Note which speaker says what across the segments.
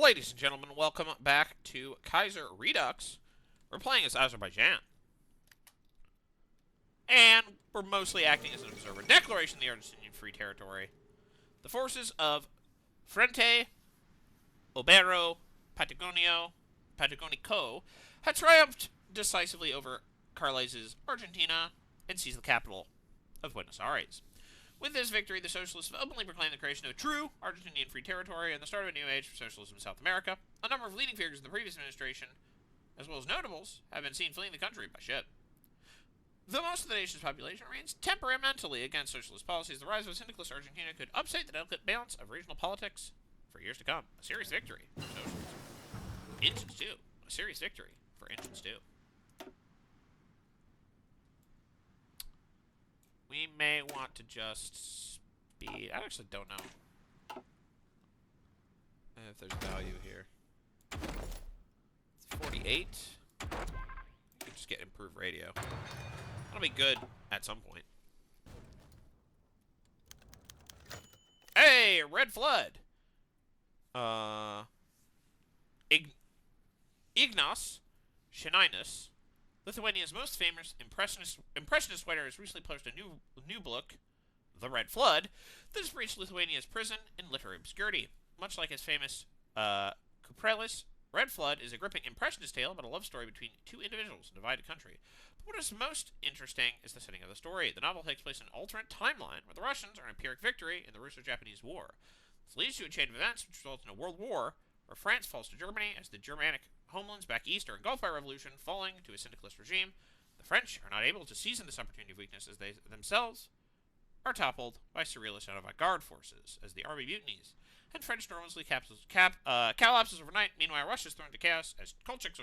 Speaker 1: Ladies and gentlemen, welcome back to Kaiserredux. We're playing as Azerbaijan. And we're mostly acting as an observer. Declaration of the Argentinian Free Territory. The forces of Frente Obrero Patagonico had triumphed decisively over Carles's Argentina and seized the capital of Buenos Aires. With this victory, the socialists have openly proclaimed the creation of a true Argentinian free territory and the start of a new age for socialism in South America. A number of leading figures in the previous administration, as well as notables, have been seen fleeing the country by ship. Though most of the nation's population remains temperamentally against socialist policies, the rise of a syndicalist Argentina could upset the delicate balance of regional politics for years to come. A serious victory for socialism. Engines 2. A serious victory for Engines 2. We may want to just speed. I actually don't know if there's value here. It's 48. We could just get improved radio. That'll be good at some point. Hey, Red Flood. Ignas Shaninus, Lithuania's most famous impressionist writer, has recently published a new book, The Red Flood, that has breached Lithuania's prison in literary obscurity. Much like his famous Kuprelis, Red Flood is a gripping impressionist tale about a love story between two individuals in a divided country. But what is most interesting is the setting of the story. The novel takes place in an alternate timeline, where the Russians are in a Pyrrhic victory in the Russo-Japanese War. This leads to a chain of events which results in a world war, where France falls to Germany as the Germanic homelands back east are engulfed by revolution, falling to a syndicalist regime. The French are not able to seize this opportunity of weakness as they themselves are toppled by surrealist and avant-garde forces as the army mutinies, and French normalcy collapses overnight. Meanwhile, Russia is thrown into chaos as Kolchak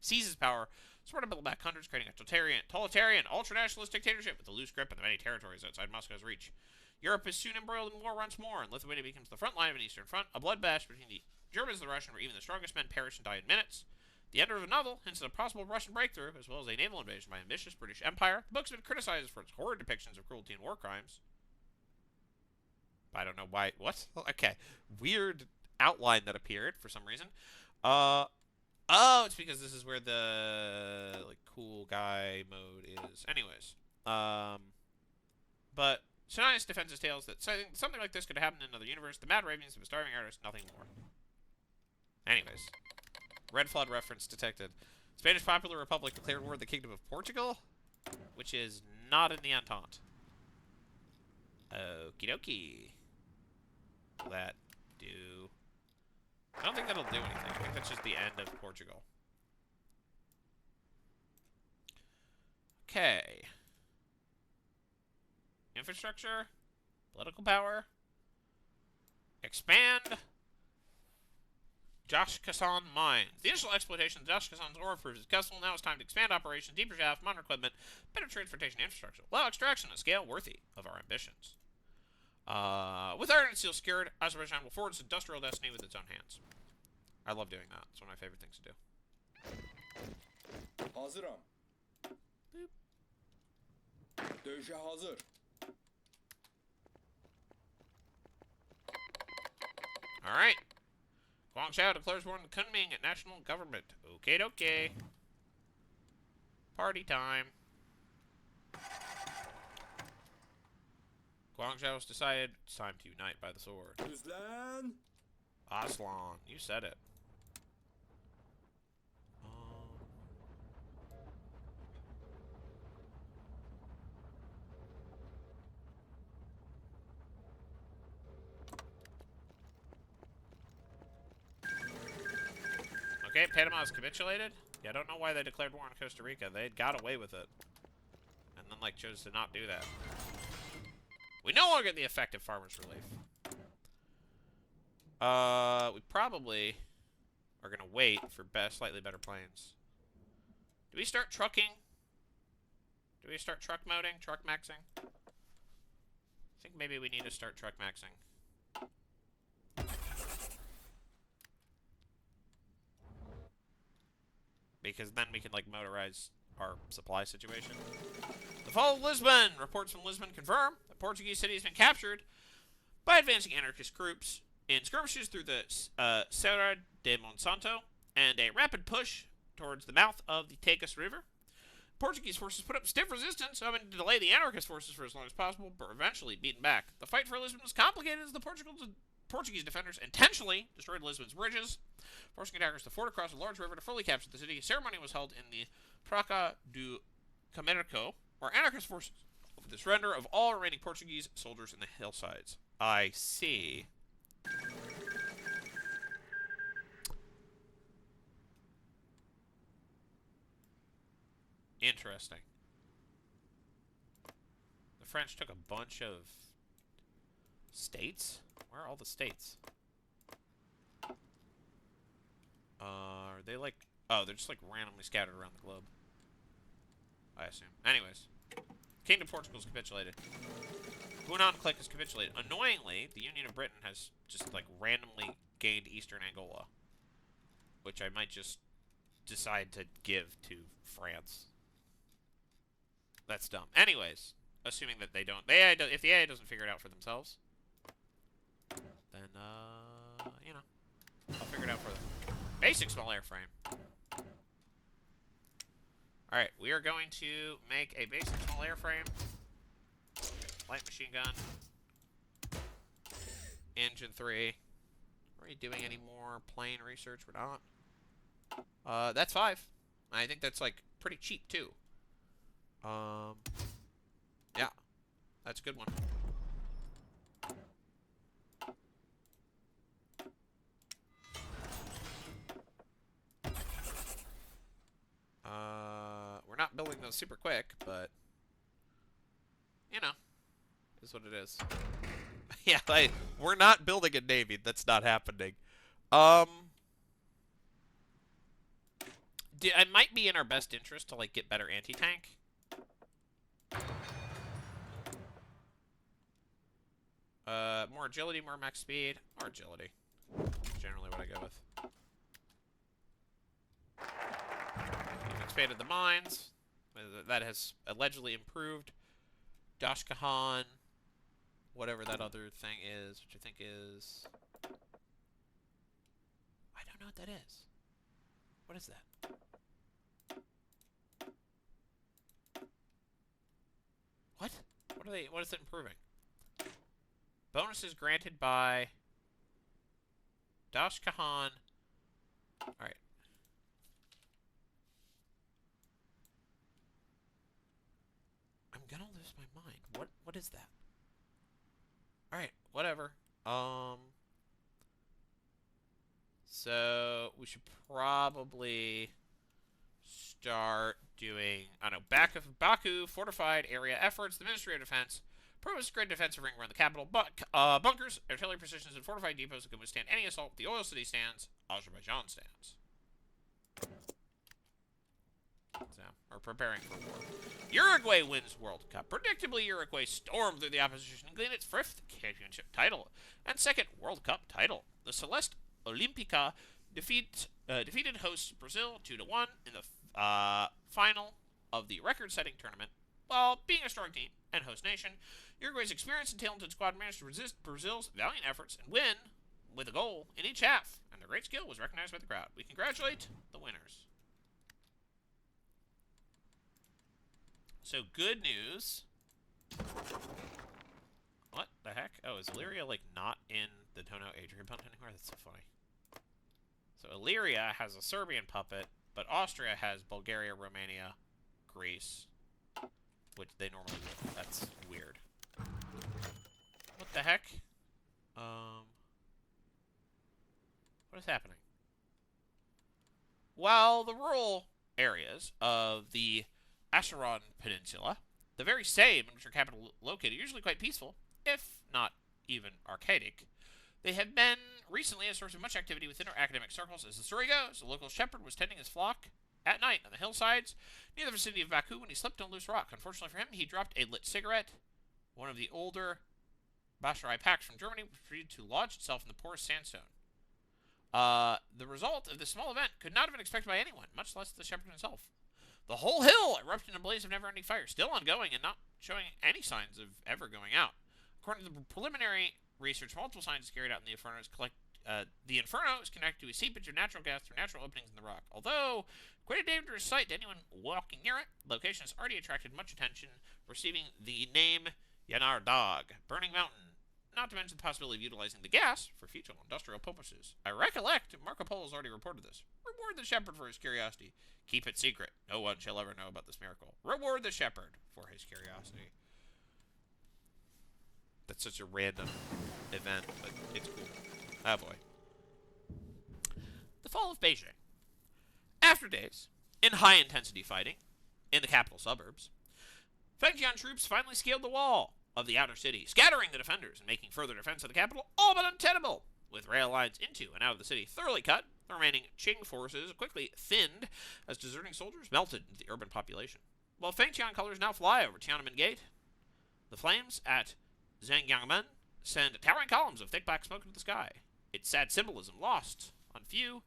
Speaker 1: seizes power, sort of build back hundreds, creating a totalitarian, ultranationalist dictatorship with a loose grip on the many territories outside Moscow's reach. Europe is soon embroiled in war once more, and Lithuania becomes the front line of an eastern front, a bloodbath between the Germans and the Russians, where even the strongest men perish and die in minutes. The editor of the novel hints at a possible Russian breakthrough, as well as a naval invasion by ambitious British Empire. The book's been criticized for its horrid depictions of cruelty and war crimes. I don't know why. What? Okay. Weird outline that appeared for some reason. Oh, it's because this is where the cool guy mode is. Anyways, but Shanias defends his tales that something like this could happen in another universe. The mad ravings of a starving artist, nothing more. Anyways, Red Flood reference detected. Spanish Popular Republic declared war on the Kingdom of Portugal, which is not in the Entente. Okie dokie. Will that do? I don't think that'll do anything. I think that's just the end of Portugal. Okay. Infrastructure. Political power. Expand. Josh Kassan Mines. The initial exploitation of Josh Kassan's ore proves successful. Now it's time to expand operations, deeper shaft, modern equipment, better transportation infrastructure. Allow extraction on a scale worthy of our ambitions. With iron and steel secured, Azerbaijan will forge its industrial destiny with its own hands. I love doing that. It's one of my favorite things to do.
Speaker 2: Hazırım.
Speaker 1: Boop.
Speaker 2: Dövüşe hazır.
Speaker 1: Alright. Guangzhou declares war on the Kunming national government. Okay, okay. Party time. Guangzhou has decided it's time to unite by the sword.
Speaker 2: Düzlen.
Speaker 1: Aslan, you said it. Okay, Panama is capitulated. Yeah, I don't know why they declared war on Costa Rica. They got away with it. And then, chose to not do that. We no longer get the effective farmers' relief. We probably are going to wait for slightly better planes. Do we start trucking? Do we start truck moding? Truck maxing? I think maybe we need to start truck maxing. Because then we can, motorize our supply situation. The fall of Lisbon! Reports from Lisbon confirm that Portuguese city has been captured by advancing anarchist groups in skirmishes through the Serra de Monsanto and a rapid push towards the mouth of the Tagus River. Portuguese forces put up stiff resistance, hoping to delay the anarchist forces for as long as possible, but eventually beaten back. The fight for Lisbon was complicated as the Portuguese defenders intentionally destroyed Lisbon's bridges, forcing attackers to ford across a large river to fully capture the city. A ceremony was held in the Praça do Comércio, where anarchist forces over the surrender of all remaining Portuguese soldiers in the hillsides. I see. Interesting. The French took a bunch of states? Where are all the states? Are they like... Oh, they're just like randomly scattered around the globe. I assume. Anyways. Kingdom of Portugal has capitulated. Hunan clique has capitulated. Annoyingly, the Union of Britain has just like randomly gained eastern Angola. Which I might just decide to give to France. That's dumb. Anyways, assuming that they don't... if the AI doesn't figure it out for themselves, then, you know, I'll figure it out for them. Basic small airframe. Alright, we are going to make a basic small airframe. Light machine gun. Engine 3. Are we doing any more plane research? We're not. That's 5. I think that's, like, pretty cheap, too. Yeah. That's a good one. We're not building those super quick, but, you know, is what it is. Yeah, we're not building a navy. That's not happening. It might be in our best interest to, like, get better anti-tank. More agility, more max speed. More agility. Generally what I go with. We've expanded the mines. That has allegedly improved. Dashkahan. Whatever that other thing is, which I think is... I don't know what that is. What is that? What? What is it improving? Bonuses granted by Dashkahan. Alright. I'm gonna lose my mind. What is that? Alright, whatever. So we should probably start doing, I don't know, Baku fortified area efforts, the Ministry of Defense, proposed grid defensive ring around the capital, bunkers, artillery positions, and fortified depots that can withstand any assault. The oil city stands, Azerbaijan stands. So, we're preparing for war. Uruguay wins World Cup. Predictably, Uruguay stormed through the opposition and gained its 5th championship title and 2nd World Cup title. The Celeste Olímpica defeated hosts Brazil 2-1 in the final of the record-setting tournament. While being a strong team and host nation, Uruguay's experienced and talented squad managed to resist Brazil's valiant efforts and win with a goal in each half, and their great skill was recognized by the crowd. We congratulate the winners. So, good news. What the heck? Oh, is Illyria, like, not in the Tono Adrian puppet anymore? That's so funny. So, Illyria has a Serbian puppet, but Austria has Bulgaria, Romania, Greece, which they normally do. That's weird. What the heck? What is happening? While the rural areas of the Asheron Peninsula, the very same in which our capital located, usually quite peaceful, if not even archaic, they have been recently a source of much activity within our academic circles. As the story goes, a local shepherd was tending his flock at night on the hillsides near the vicinity of Baku when he slipped on a loose rock. Unfortunately for him, he dropped a lit cigarette. One of the older Bashari packs from Germany was proceeded to lodge itself in the porous sandstone. The result of this small event could not have been expected by anyone, much less the shepherd himself. The whole hill erupted in a blaze of never-ending fire, still ongoing and not showing any signs of ever going out. According to the preliminary research multiple scientists carried out in the Inferno the Inferno is connected to a seepage of natural gas through natural openings in the rock. Although quite a dangerous sight to anyone walking near it, the location has already attracted much attention, receiving the name Yanar Dog, Burning Mountain, not to mention the possibility of utilizing the gas for future industrial purposes. I recollect Marco Polo's already reported this. Reward the shepherd for his curiosity. Keep it secret. No one shall ever know about this miracle. Reward the shepherd for his curiosity. That's such a random event, but it's cool. Oh boy. The fall of Beijing. After days in high-intensity fighting in the capital suburbs, Fengtian troops finally scaled the wall of the outer city, scattering the defenders and making further defense of the capital all but untenable. With rail lines into and out of the city thoroughly cut, the remaining Qing forces quickly thinned as deserting soldiers melted into the urban population. While Fengtian colors now fly over Tiananmen Gate, the flames at Zhengyangmen send towering columns of thick black smoke into the sky. Its sad symbolism lost on few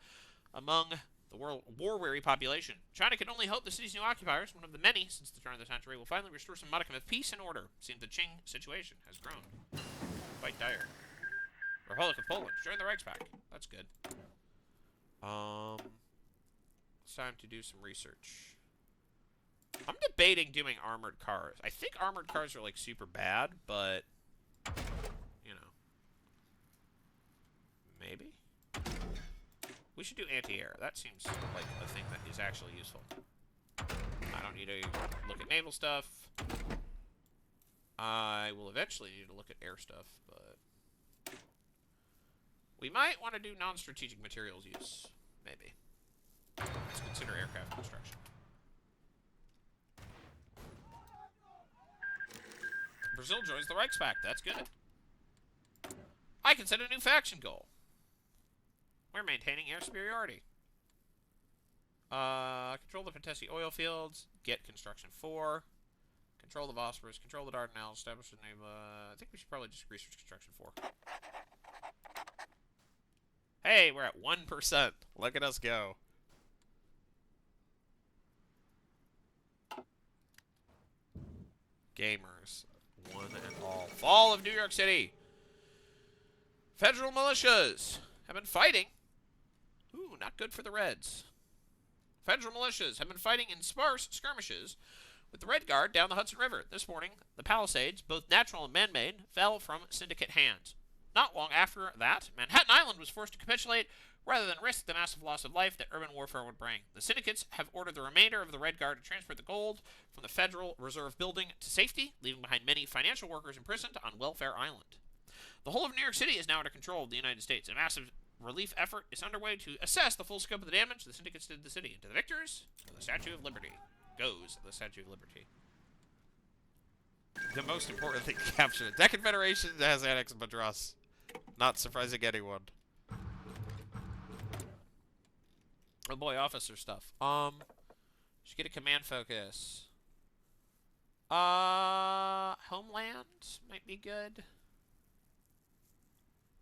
Speaker 1: among the war-weary population. China can only hope the city's new occupiers, one of the many since the turn of the century, will finally restore some modicum of peace and order. It seems the Qing situation has grown quite dire. Republic of Poland, join the REICHSPAKT. That's good. It's time to do some research. I'm debating doing armored cars. I think armored cars are, like, super bad, but, you know. Maybe? We should do anti-air. That seems like a thing that is actually useful. I don't need to look at naval stuff. I will eventually need to look at air stuff, but we might want to do non-strategic materials use. Maybe. Let's consider aircraft construction. Brazil joins the REICHSPAKT. That's good. I can set a new faction goal. We're maintaining air superiority. Control the Pentesi oil fields. Get construction 4. Control the Bosporus. Control the Dardanelles. Establish the name. I think we should probably just research construction 4. Hey, we're at 1%. Look at us go. Gamers. One and all. Fall of New York City. Federal militias have been fighting. Ooh, not good for the Reds. Federal militias have been fighting in sparse skirmishes with the Red Guard down the Hudson River. This morning, the Palisades, both natural and man-made, fell from syndicate hands. Not long after that, Manhattan Island was forced to capitulate rather than risk the massive loss of life that urban warfare would bring. The syndicates have ordered the remainder of the Red Guard to transport the gold from the Federal Reserve Building to safety, leaving behind many financial workers imprisoned on Welfare Island. The whole of New York City is now under control of the United States. A massive relief effort is underway to assess the full scope of the damage the syndicates did to the city. And to the victors, the Statue of Liberty. Goes the Statue of Liberty. The most important thing captured. The Confederation has annexed Madras. Not surprising anyone. Oh boy, officer stuff. Should get a command focus. Homeland might be good.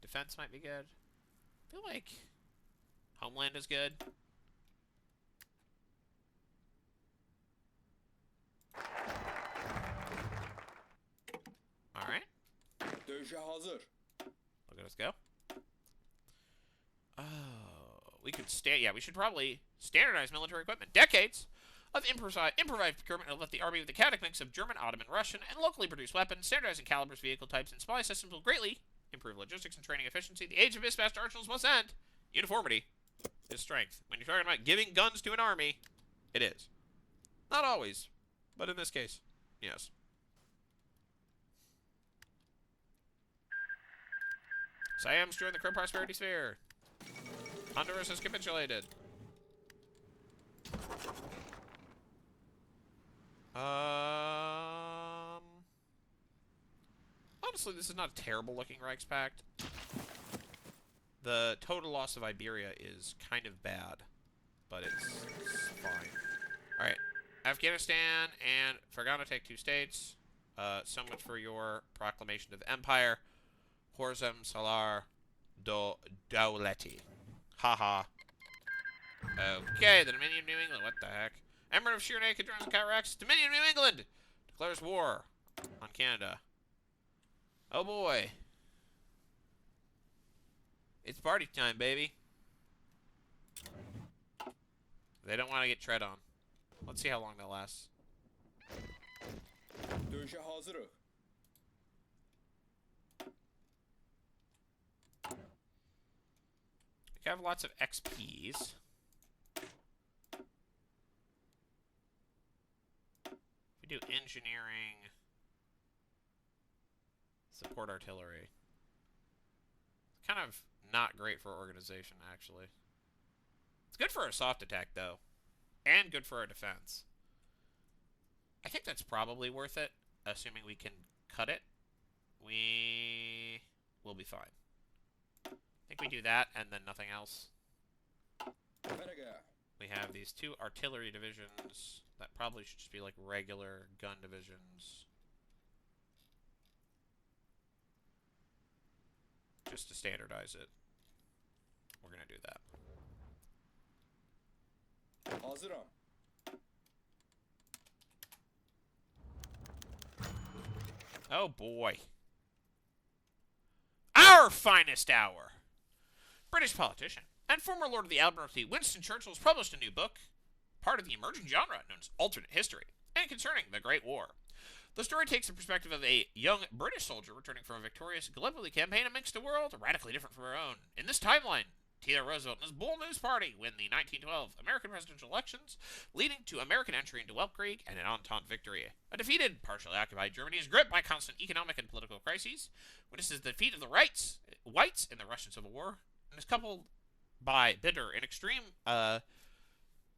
Speaker 1: Defense might be good. I feel like Homeland is good. Alright.
Speaker 2: Dövüşe hazır.
Speaker 1: Look at us go. Oh, we could we should probably standardize military equipment. Decades of improvised procurement have left the army with a chaotic mix of German, Ottoman, Russian, and locally produced weapons. Standardizing calibers, vehicle types, and supply systems will greatly improve logistics and training efficiency. The age of mismatched arsenals must end. Uniformity is strength. When you're talking about giving guns to an army, it is. Not always, but in this case, yes. Siam's joined the Crow Prosperity Sphere. Honduras has capitulated. Honestly, this is not a terrible looking REICHSPAKT. The total loss of Iberia is kind of bad, but it's fine. Alright. Afghanistan and Fergana take 2 states. So much for your proclamation of the empire. Horzem Salar do Dowleti. Haha. Okay, the Dominion of New England. What the heck? Emirate of Sheer Naked joins the Kaiserredux. Dominion of New England declares war on Canada. Oh boy. It's party time, baby. They don't want to get tread on. Let's see how long that lasts.
Speaker 2: Dövüşe hazırıq.
Speaker 1: We have lots of XPs. We do engineering. Support artillery. It's kind of not great for organization, actually. It's good for our soft attack, though. And good for our defense. I think that's probably worth it, assuming we can cut it. We will be fine. I think we do that, and then nothing else. We have these 2 artillery divisions that probably should just be like regular gun divisions. Just to standardize it. We're going to do that.
Speaker 2: Hazırım.
Speaker 1: Oh boy. Our finest hour! British politician and former Lord of the Admiralty Winston Churchill has published a new book, part of the emerging genre known as alternate history, and concerning the Great War. The story takes the perspective of a young British soldier returning from a victorious Gallipoli campaign amidst a world radically different from our own. In this timeline, Theodore Roosevelt and his Bull Moose Party win the 1912 American presidential elections, leading to American entry into Weltkrieg and an Entente victory. A defeated, partially occupied Germany is gripped by constant economic and political crises, witnesses the defeat of the whites in the Russian Civil War, and is coupled by bitter and extreme, cooed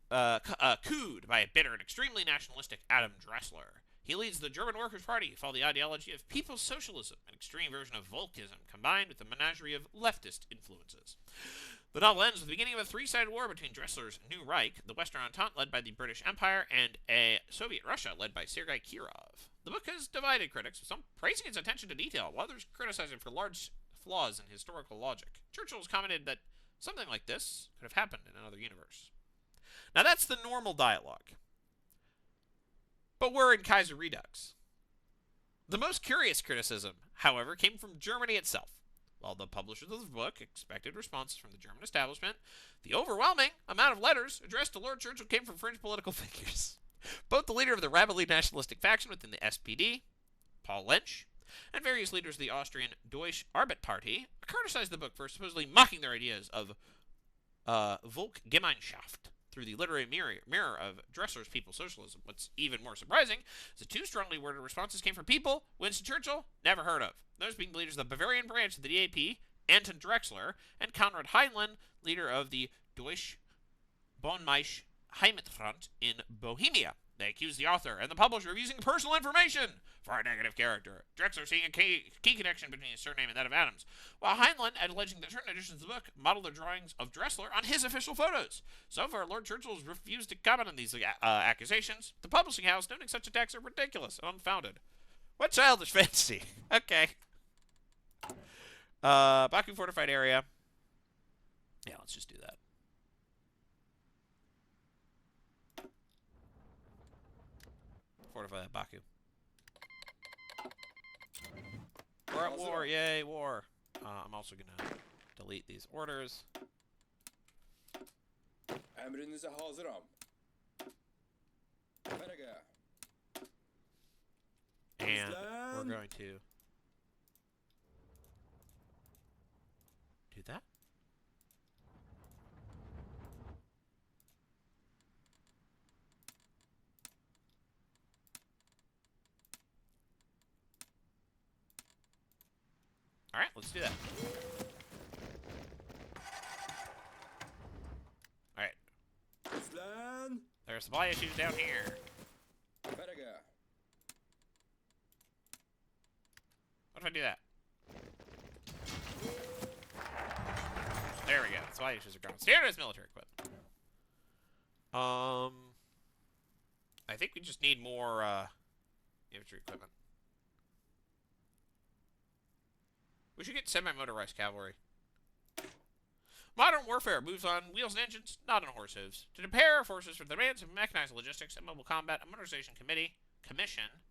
Speaker 1: by a bitter and extremely nationalistic Adam Dressler. He leads the German Workers' Party, follow the ideology of People's Socialism, an extreme version of Volkism, combined with a menagerie of leftist influences. The novel ends with the beginning of a 3-sided war between Dressler's New Reich, the Western Entente led by the British Empire, and a Soviet Russia led by Sergei Kirov. The book has divided critics, with some praising its attention to detail, while others criticizing it for large flaws in historical logic. Churchill has commented that something like this could have happened in another universe. Now that's the normal dialogue. But we're in Kaiserredux. The most curious criticism, however, came from Germany itself. While the publishers of the book expected responses from the German establishment, the overwhelming amount of letters addressed to Lord Churchill came from fringe political figures. Both the leader of the rabidly nationalistic faction within the SPD, Paul Lynch, and various leaders of the Austrian Deutsche Arbeiterpartei criticized the book for supposedly mocking their ideas of Volksgemeinschaft through the literary mirror of Dressler's People's Socialism. What's even more surprising is the 2 strongly worded responses came from people Winston Churchill never heard of. Those being the leaders of the Bavarian branch of the DAP, Anton Drexler, and Konrad Heinlein, leader of the Deutsche Bäuerliche Heimatfront in Bohemia. They accused the author and the publisher of using personal information for a negative character, Drexler seeing a key connection between his surname and that of Adams, while Heinlein alleging that certain editions of the book model the drawings of Dressler on his official photos. So far, Lord Churchill has refused to comment on these accusations. The publishing house noting such attacks are ridiculous and unfounded. What childish fantasy? Okay. Baku fortified area. Yeah, let's just do that. Fortify that Baku. We're at war, yay, war. I'm also gonna delete these orders.
Speaker 2: Emrinize hazırım. Verge.
Speaker 1: And we're going to do that. All right, let's do that. All right.
Speaker 2: Üflen.
Speaker 1: There are supply issues down here.
Speaker 2: Verge.
Speaker 1: What if I do that? There we go. Supply issues are gone. Standardized military equipment. I think we just need more infantry equipment. We should get semi-motorized cavalry. Modern warfare moves on wheels and engines, not on horse hooves. To prepare our forces for the demands of mechanized logistics and mobile combat, a motorization commission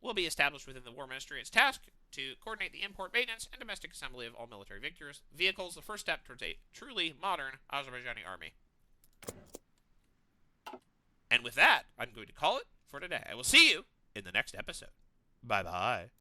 Speaker 1: will be established within the War Ministry. Its task to coordinate the import, maintenance, and domestic assembly of all military vehicles, the first step towards a truly modern Azerbaijani army. And with that, I'm going to call it for today. I will see you in the next episode. Bye-bye.